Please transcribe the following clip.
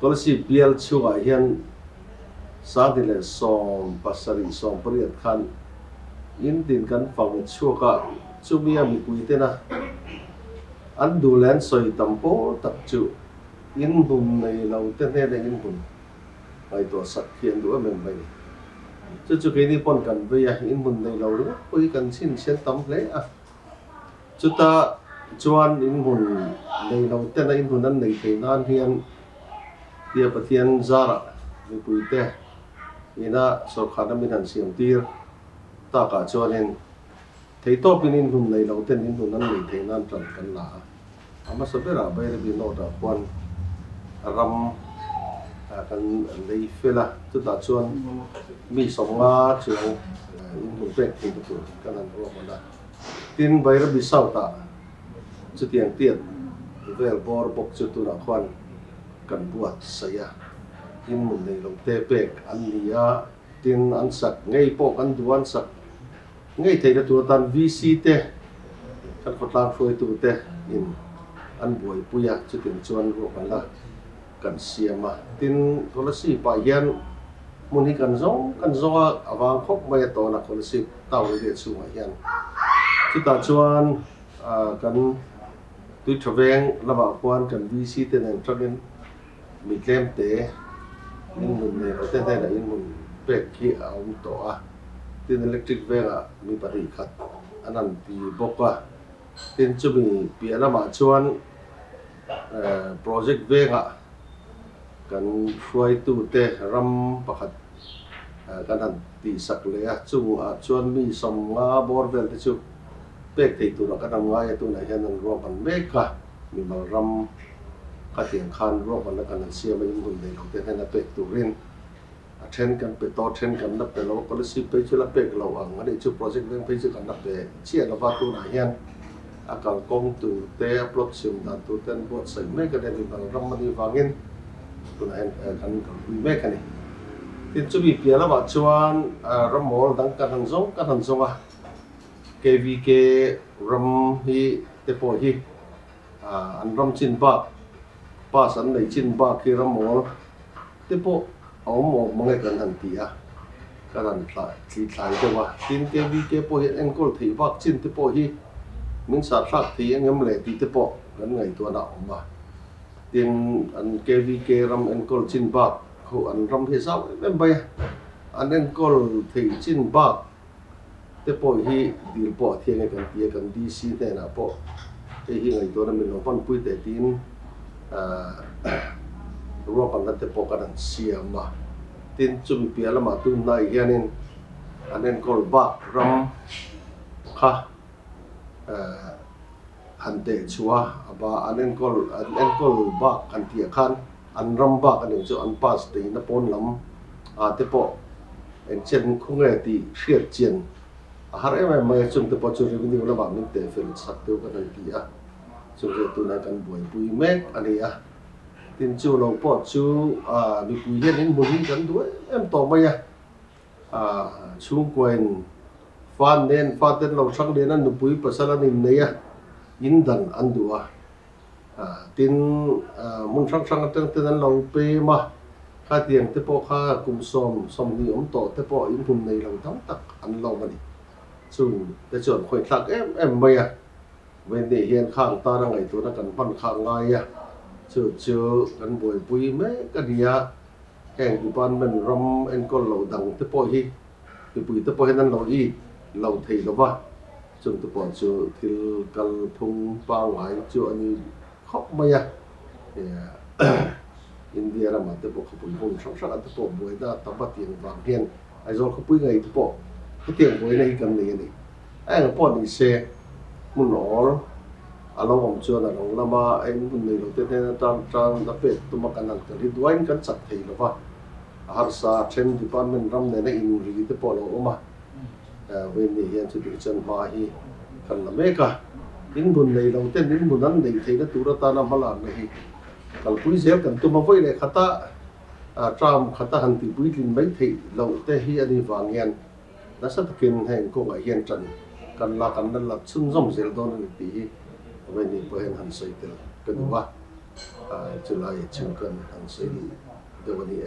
policy bill chuga hian sadile som pasari som pariat khan in din kan phang chuka chumia mi puitena an dulen soi tampo tak chu in bum nei lo te ne le in bum ai to sak khian du men bai chu ke ni pon kan ve ya in bum nei lo ru pui kan sin sen tam hle a chu ta chuan in bum nei lo te na in bum nan nei te nan hian tia pathian zara mi puite ina so khana min han siam tir ta ka chuan in thei to pin in bum nei lo te in bum nan nei te nan tran kan la ama sabera bai re bi no da kwan ram kan lei fela tu ta chuan mi somnga chu in bum pek ti tu kan an ro ma tin bai re bi sau ta chu tiang tiat vel bor bok chu tu na kwan kan buat saya in mun nei lo te pek an nia tin an sak ngei pok an duan sak ngei thei da tu tan vc te kan khotlang foi tu te in an buai puya chu tin chuan ro kan la kan siama tin policy pa hian mun hi kan zo awang khop mai to na policy tau le chu ma hian chu ta chuan kan tu thaveng lama kwan kan vc te nen trawin mi tlem te in mun ne te te na in mun pek ki aum to a tin electric venga mi pari khat anan ti boka tin chu mi piana ma chuan project venga kan fuai tu te ram pakhat kan han ti sak le a chu a chuan mi som nga bor vel te chu pek thei tu na kan nga ya tu na hian an ro ban mek ka mi mal ram ka tiang khan ro ban kan an sia mai mun nei lo te na pek tu rin a then kan pe to then kan na pe lo policy pe chu la pek lo ang ani chu project veng pe chu kan na pe chia la va tu na hian a kal kong tu te plot sim dan tu ten bot sai me ka den bang ram mani wangin tu na kan me ka ni tin chu bi pia la ba chuan ram mol dang kan han zong a kvk ram hi te po hi an ram chin ba pa san nei chin ba ki ram mol te po aw mo mangai kan han ti a kan han thlai te wa tin kvk po hi en kol thei bak chin te po hi min sa thak thi engem le ti te po kan ngai to na oma tin an kvk ram en kol chin bak ho an ram he sau em bai an en kol thei chin bak te po hi dil po thiang kan ti kan dc te na po te hi ngai to na min lo pan pui te tin ro kan te po kan siam ma tin chum pia lama tu nai hianin an en kol bak ram kha han te chua aba an en kol bak kan ti khan an ram bak an chu an pas te na pon lam te po en chen khung re ti hriat chen har em mai chung te po chu revenue la ba min te fel sak te kan ti a chu re tu na kan buai pui mek ani a tin chu lo po chu bi pui hian in mun kan du em to mai a chung quen fan nen fa ten lo sang den an nu pui pasala nin nei a in dan an du a tin mun sang teng ten an lo pe ma kha tiang te po kha kum som ni om to te po in hum nei lo tam tak an lo ma ni chu te chon khoi thak em mai a ven ni hian khang ta ra ngai tu na kan pan khang ngai a chu kan boi pui me ka dia heng ku pan men ram en kol lo dang te po hi ti pui te po hen an lo i lo thei lo wa chung te po chu thil kal phung pa ngai chu ani khop mai a India ra ma te po khopui hung sang te po boi da ta ba tiang wang hian ai zo khopui ngai te po cái tiang boi nei kan nei ni ai nga po ni se mun or alo om chuan a long lama en mun nei lo te te tang na pe tu ma kan kan ri duain kan chat thei lo wa har sa them department ram ne na in ri te po lo oma ven ni hian chu ti chan ma hi kan la me ka in mun nei lo te in mun an nei thei na tu ra ta na mala nei kal pui zel kan tu ma voi le khata tram khata han ti pui tin mai thei lo te hi ani wangian na sa takin heng ko ngai hian chan kan la chun zom zel don ni ti ven ni po hen han sei tel kan wa จุฬาเอกชนกันทางเสรีเดี๋ยววันนี้